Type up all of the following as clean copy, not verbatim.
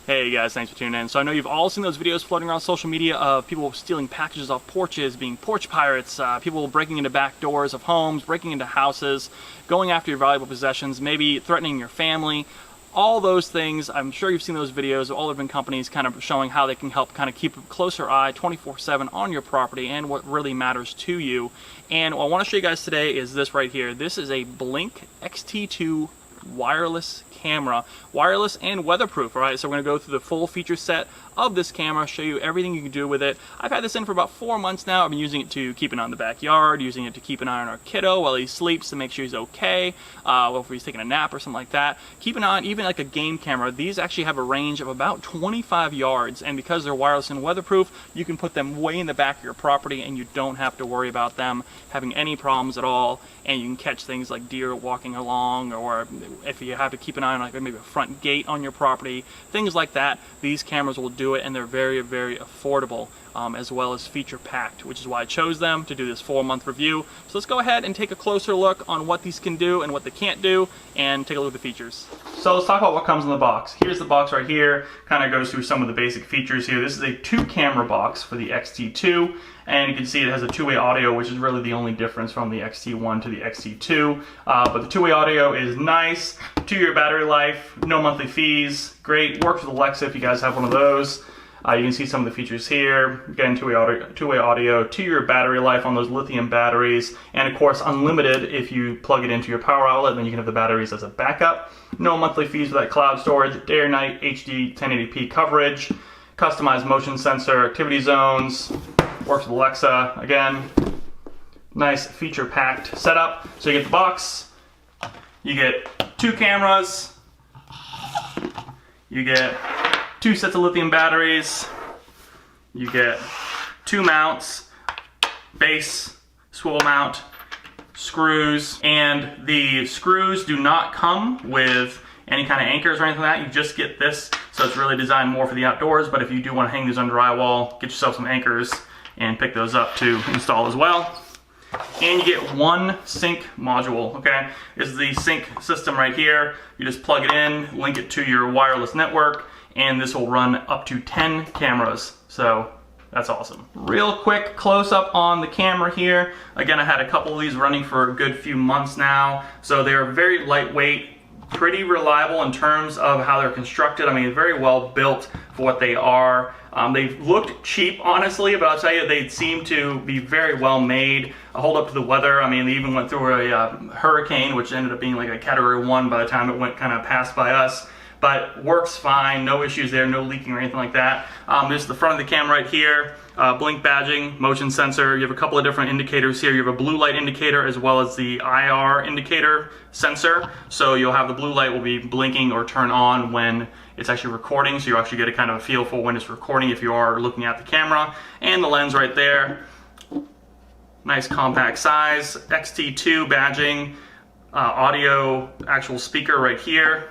Hey guys, thanks for tuning in. So I know you've all seen those videos floating around social media of people stealing packages off porches, being porch pirates, people breaking into back doors of homes, breaking into houses, going after your valuable possessions, maybe threatening your family. All those things, I'm sure you've seen those videos of all different companies kind of showing how they can help kind of keep a closer eye 24/7 on your property and what really matters to you. And what I want to show you guys today is this right here. This is a Blink XT2 wireless camera, wireless and weatherproof. All right, so we're going to go through the full feature set of this camera, show you everything you can do with it. I've had this in for about 4 months now. I've been using it to keep an eye on the backyard, using it to keep an eye on our kiddo while he sleeps to make sure he's okay, or if he's taking a nap or something like that. Keep an eye on even like a game camera. These actually have a range of about 25 yards, and because they're wireless and weatherproof, you can put them way in the back of your property and you don't have to worry about them having any problems at all, and you can catch things like deer walking along, or if you have to keep an eye on like maybe a front gate on your property, things like that. These cameras will do it, and they're very, very affordable, as well as feature packed, which is why I chose them to do this 4-month review. So let's go ahead and take a closer look on what these can do and what they can't do, and take a look at the features. So let's talk about what comes in the box. Here's the box right here, kind of goes through some of the basic features here. This is a 2-camera box for the XT2, and you can see it has a 2-way audio, which is really the only difference from the XT1 to the XT2. But the 2-way audio is nice, 2-year battery life, no monthly fees, great, works with Alexa if you guys have one of those. You can see some of the features here. Again, 2-way audio, 2-year battery life on those lithium batteries, and of course unlimited if you plug it into your power outlet, then you can have the batteries as a backup. No monthly fees for that cloud storage, day or night HD 1080p coverage, customized motion sensor, activity zones, works with Alexa. Again, nice feature packed setup. So you get the box, you get 2 cameras, you get 2 sets of lithium batteries, you get 2 mounts, base, swivel mount, screws, and the screws do not come with any kind of anchors or anything like that. You just get this, so it's really designed more for the outdoors, but if you do want to hang these under drywall, get yourself some anchors and pick those up to install as well. And you get 1 sync module, okay? This is the sync system right here. You just plug it in, link it to your wireless network, and this will run up to 10 cameras. So that's awesome. Real quick close up on the camera here. Again, I had a couple of these running for a good few months now. So they're very lightweight, pretty reliable in terms of how they're constructed. I mean, very well built for what they are. They looked cheap, honestly, but I'll tell you, they seem to be very well made, hold up to the weather. I mean, they even went through a hurricane, which ended up being like a Category 1 by the time it went kind of passed by us. But works fine, no issues there, no leaking or anything like that. This is the front of the camera right here. Blink badging, motion sensor. You have a couple of different indicators here. You have a blue light indicator as well as the IR indicator sensor. So you'll have the blue light will be blinking or turn on when it's actually recording. So you actually get a kind of a feel for when it's recording if you are looking at the camera. And the lens right there. Nice compact size. XT2 badging. Audio actual speaker right here.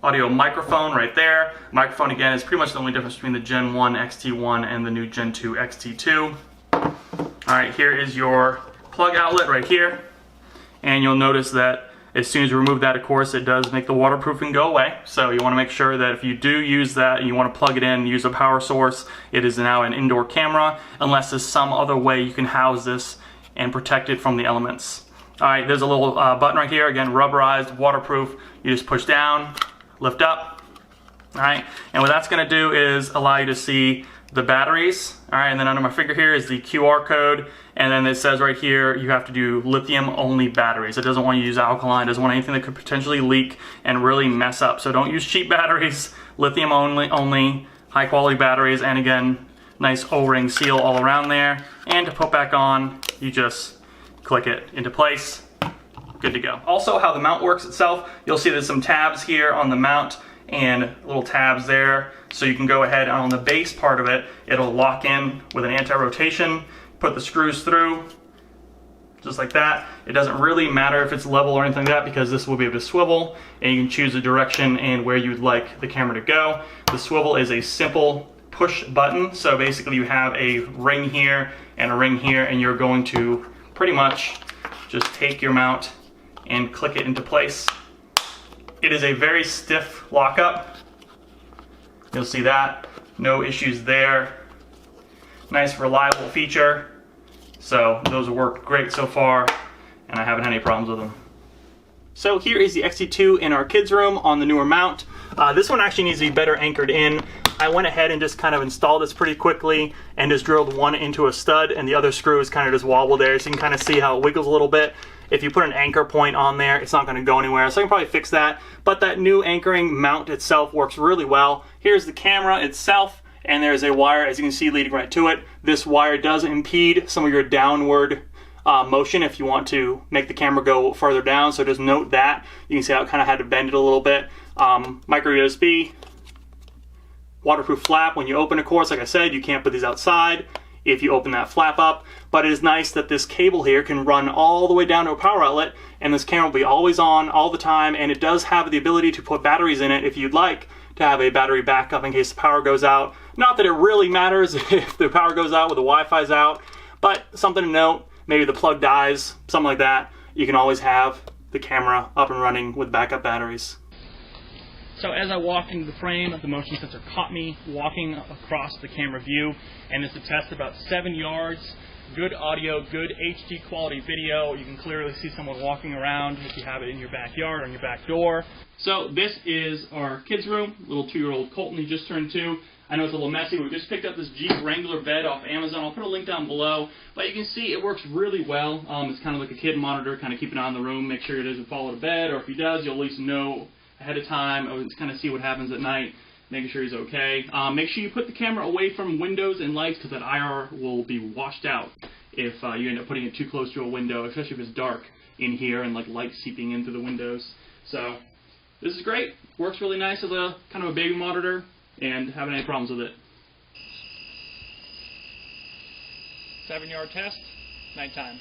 Audio microphone right there. Microphone, again, is pretty much the only difference between the Gen 1 XT1 and the new Gen 2 XT2. All right, here is your plug outlet right here. And you'll notice that as soon as you remove that, of course, it does make the waterproofing go away. So you want to make sure that if you do use that and you want to plug it in and use a power source, it is now an indoor camera, unless there's some other way you can house this and protect it from the elements. All right, there's a little button right here, again, rubberized, waterproof. You just push down, lift up, all right? And what that's gonna do is allow you to see the batteries, all right? And then under my finger here is the QR code, and then it says right here, you have to do lithium only batteries. It doesn't want you to use alkaline, it doesn't want anything that could potentially leak and really mess up. So don't use cheap batteries, lithium only, high quality batteries, and again, nice O-ring seal all around there. And to put back on, you just click it into place. Good to go. Also, how the mount works itself, you'll see there's some tabs here on the mount and little tabs there. So you can go ahead and on the base part of it, it'll lock in with an anti-rotation, put the screws through, just like that. It doesn't really matter if it's level or anything like that because this will be able to swivel and you can choose the direction and where you'd like the camera to go. The swivel is a simple push button. So basically you have a ring here and a ring here, and you're going to pretty much just take your mount and click it into place. It is a very stiff lockup. You'll see that. No issues there. Nice, reliable feature. So those have worked great so far, and I haven't had any problems with them. So here is the XT2 in our kids' room on the newer mount. This one actually needs to be better anchored in. I went ahead and just kind of installed this pretty quickly and just drilled one into a stud, and the other screw is kind of just wobbled there, so you can kind of see how it wiggles a little bit. If you put an anchor point on there, it's not going to go anywhere, so I can probably fix that. But that new anchoring mount itself works really well. Here's the camera itself, and there's a wire, as you can see, leading right to it. This wire does impede some of your downward motion if you want to make the camera go further down, so just note that. You can see how it kind of had to bend it a little bit. Micro USB, waterproof flap. When you open, of course, like I said, you can't put these outside if you open that flap up, but it is nice that this cable here can run all the way down to a power outlet, and this camera will be always on all the time, and it does have the ability to put batteries in it if you'd like to have a battery backup in case the power goes out. Not that it really matters if the power goes out when the Wi-Fi's out, but something to note, maybe the plug dies, something like that, you can always have the camera up and running with backup batteries. So as I walked into the frame, the motion sensor caught me walking across the camera view, and this attests about 7 yards, good audio, good HD quality video. You can clearly see someone walking around if you have it in your backyard or on your back door. So this is our kids' room, little 2-year-old Colton, he just turned 2. I know it's a little messy. We just picked up this Jeep Wrangler bed off Amazon. I'll put a link down below, but you can see it works really well. It's kind of like a kid monitor, kind of keep an eye on the room, make sure it doesn't fall to bed, or if he does, you'll at least know ahead of time, just kind of see what happens at night, making sure he's okay. Make sure you put the camera away from windows and lights, because that IR will be washed out if you end up putting it too close to a window, especially if it's dark in here and like light seeping in through the windows. So this is great. Works really nice as a kind of a baby monitor, and haven't any problems with it. 7-yard test, nighttime.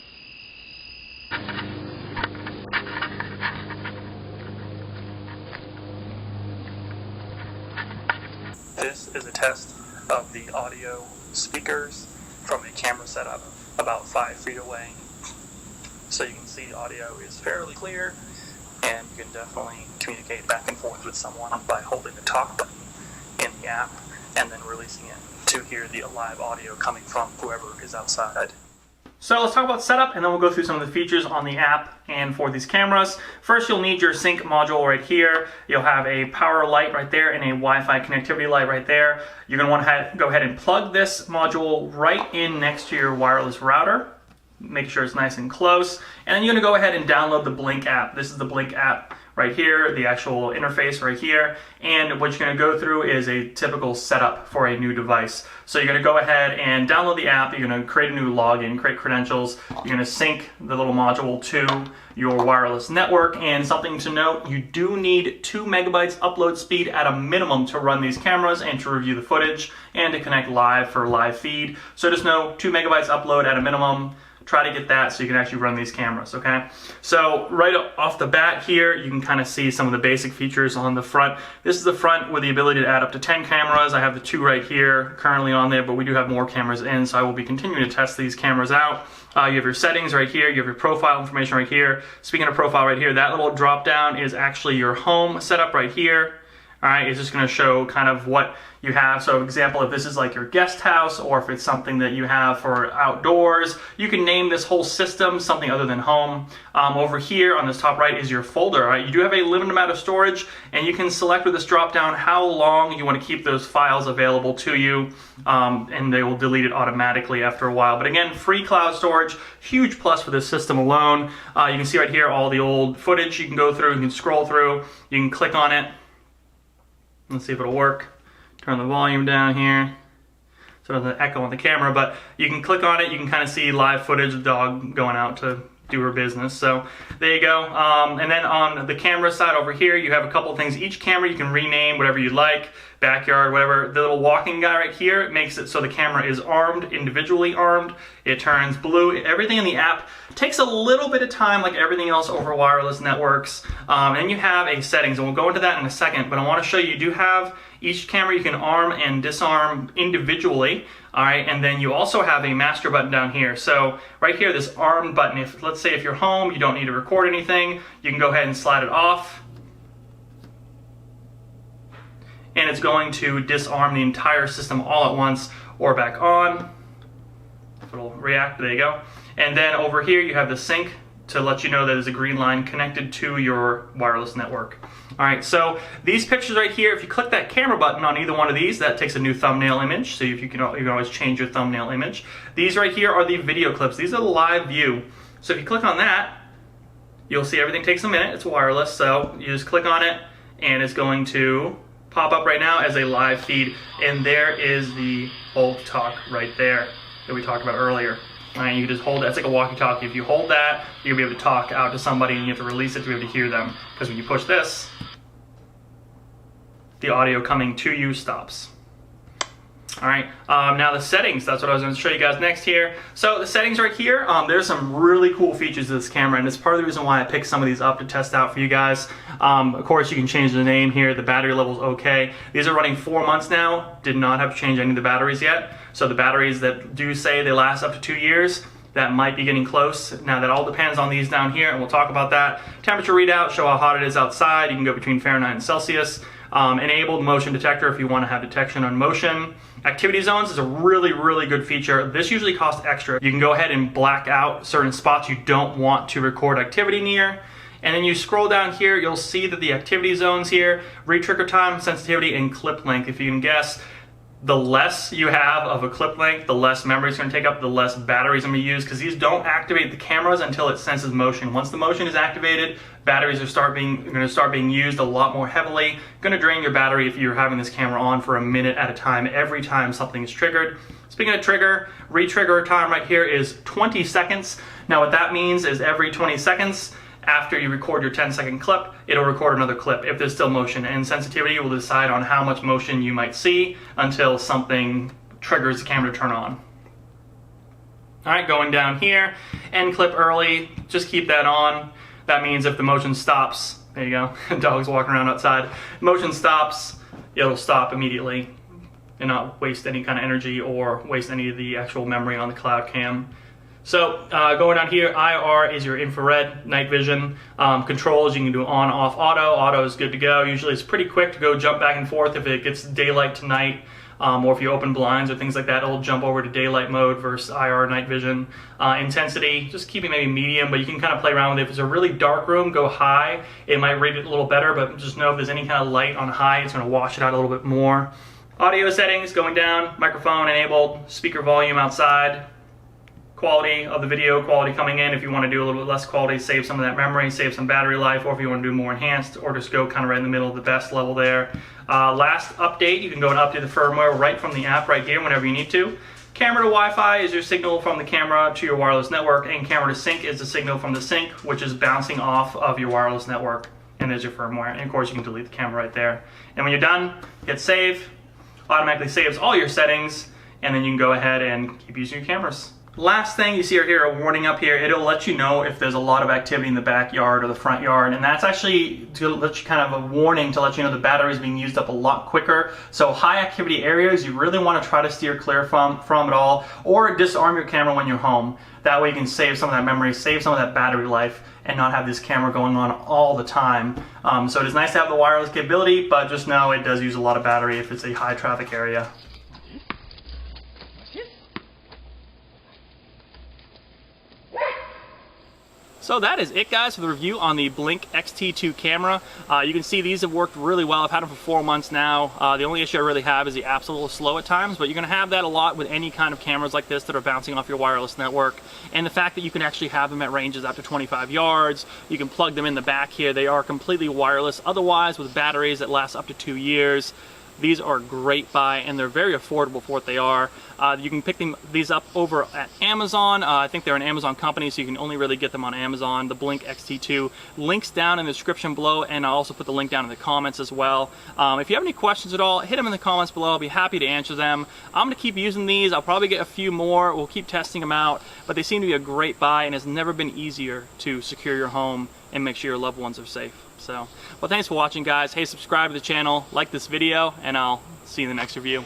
This is a test of the audio speakers from a camera setup about 5 feet away. So you can see audio is fairly clear, and you can definitely communicate back and forth with someone by holding the talk button in the app and then releasing it to hear the live audio coming from whoever is outside. So let's talk about setup, and then we'll go through some of the features on the app and for these cameras. First, you'll need your sync module right here. You'll have a power light right there and a Wi-Fi connectivity light right there. You're going to want to go ahead and plug this module right in next to your wireless router. Make sure it's nice and close. And then you're going to go ahead and download the Blink app. This is the Blink app right here, the actual interface right here. And what you're going to go through is a typical setup for a new device. So you're going to go ahead and download the app. You're going to create a new login, create credentials. You're going to sync the little module to your wireless network. And something to note, you do need 2 megabytes upload speed at a minimum to run these cameras and to review the footage and to connect live for live feed. So just know 2 megabytes upload at a minimum. Try to get that so you can actually run these cameras, okay? So right off the bat here, you can kind of see some of the basic features on the front. This is the front with the ability to add up to 10 cameras. I have the 2 right here currently on there, but we do have more cameras in, so I will be continuing to test these cameras out. You have your settings right here, you have your profile information right here. Speaking of profile right here, that little drop down is actually your home setup right here. All right, it's just going to show kind of what you have. So, for example, if this is like your guest house, or if it's something that you have for outdoors, you can name this whole system something other than home. Over here on this top right is your folder. Right? You do have a limited amount of storage, and you can select with this drop down how long you want to keep those files available to you, and they will delete it automatically after a while. But again, free cloud storage, huge plus for this system alone. You can see right here all the old footage you can go through, you can scroll through, you can click on it. Let's see if it'll work. Turn the volume down here so it doesn't echo on the camera, but you can click on it, you can kind of see live footage of the dog going out to do her business. So there you go. And then on the camera side over here, you have a couple of things. Each camera you can rename whatever you like, backyard, whatever. The little walking guy right here makes it so the camera is armed, individually armed. It turns blue. Everything in the app takes a little bit of time, like everything else over wireless networks. And you have a settings, and we'll go into that in a second, but I want to show you do have each camera you can arm and disarm individually. All right, and then you also have a master button down here. So right here, this arm button, if let's say if you're home, you don't need to record anything, you can go ahead and slide it off. and it's going to disarm the entire system all at once, or back on. It'll react, there you go. And then over here you have the sync to let you know that there's a green line connected to your wireless network. Alright, so these pictures right here, if you click that camera button on either one of these, that takes a new thumbnail image, so you can always change your thumbnail image. These right here are the video clips. These are the live view. So if you click on that, you'll see everything takes a minute. It's wireless, so you just click on it, and it's going to pop up right now as a live feed. And there is the bulk talk right there that we talked about earlier. Alright, you can just hold it. It's like a walkie-talkie. If you hold that, you'll be able to talk out to somebody, and you have to release it to be able to hear them. Because when you push this, the audio coming to you stops. Alright, now the settings, that's what I was going to show you guys next here. So the settings right here, there's some really cool features of this camera, and it's part of the reason why I picked some of these up to test out for you guys. Of course, you can change the name here. The battery level's okay. These are running 4 months now. Did not have to change any of the batteries yet. So the batteries that do say they last up to 2 years, that might be getting close. Now that all depends on these down here, and we'll talk about that. Temperature readout, show how hot it is outside. You can go between Fahrenheit and Celsius. Enabled motion detector if you want to have detection on motion. Activity zones is a really, really good feature. This usually costs extra. You can go ahead and black out certain spots you don't want to record activity near. And then you scroll down here, you'll see that the activity zones here, retrigger time, sensitivity, and clip length. If you can guess, the less you have of a clip length, the less memory it's going to take up, the less batteries going to be used, because these don't activate the cameras until it senses motion. Once the motion is activated, batteries are going to start being used a lot more heavily. Going to drain your battery if you're having this camera on for a minute at a time every time something is triggered. Speaking of trigger, retrigger time right here is 20 seconds. Now what that means is every 20 seconds, after you record your 10-second clip, it'll record another clip if there's still motion, and sensitivity will decide on how much motion you might see until something triggers the camera to turn on. Alright, going down here, end clip early, just keep that on. That means if the motion stops, there you go, dog's walking around outside, motion stops, it'll stop immediately and not waste any kind of energy or waste any of the actual memory on the cloud cam. So going down here, IR is your infrared night vision. Controls, you can do on, off, auto. Auto is good to go. Usually it's pretty quick to go jump back and forth if it gets daylight to night, or if you open blinds or things like that, it'll jump over to daylight mode versus IR night vision. Intensity, just keep it maybe medium, but you can kind of play around with it. If it's a really dark room, go high. It might rate it a little better, but just know if there's any kind of light on high, it's going to wash it out a little bit more. Audio settings, going down, microphone enabled, speaker volume outside. Quality of the video, quality coming in. If you want to do a little bit less quality, save some of that memory, save some battery life, or if you want to do more enhanced, or just go kind of right in the middle of the best level there. Last update, you can go and update the firmware right from the app right here whenever you need to. Camera to Wi-Fi is your signal from the camera to your wireless network, and camera to sync is the signal from the sync, which is bouncing off of your wireless network. And there's your firmware. And of course you can delete the camera right there. And when you're done, hit save. Automatically saves all your settings, and then you can go ahead and keep using your cameras. Last thing you see right here, a warning up here, it'll let you know if there's a lot of activity in the backyard or the front yard, and that's actually to let you kind of a warning to let you know the battery is being used up a lot quicker. So high activity areas you really want to try to steer clear from it all, or disarm your camera when you're home. That way you can save some of that memory, save some of that battery life, and not have this camera going on all the time. So it is nice to have the wireless capability, but just know it does use a lot of battery if it's a high traffic area. So that is it, guys, for the review on the Blink XT2 camera. You can see these have worked really well. I've had them for 4 months now. The only issue I really have is the app's a little slow at times, but you're going to have that a lot with any kind of cameras like this that are bouncing off your wireless network. And the fact that you can actually have them at ranges up to 25 yards, you can plug them in the back here. They are completely wireless. Otherwise, with batteries that last up to 2 years, these are a great buy, and they're very affordable for what they are. You can pick these up over at Amazon. I think they're an Amazon company, so you can only really get them on Amazon, the Blink XT2. Links down in the description below, and I'll also put the link down in the comments as well. If you have any questions at all, hit them in the comments below. I'll be happy to answer them. I'm going to keep using these. I'll probably get a few more. We'll keep testing them out, but they seem to be a great buy, and it's never been easier to secure your home and make sure your loved ones are safe. So, well, thanks for watching, guys. Hey, subscribe to the channel, like this video, and I'll see you in the next review.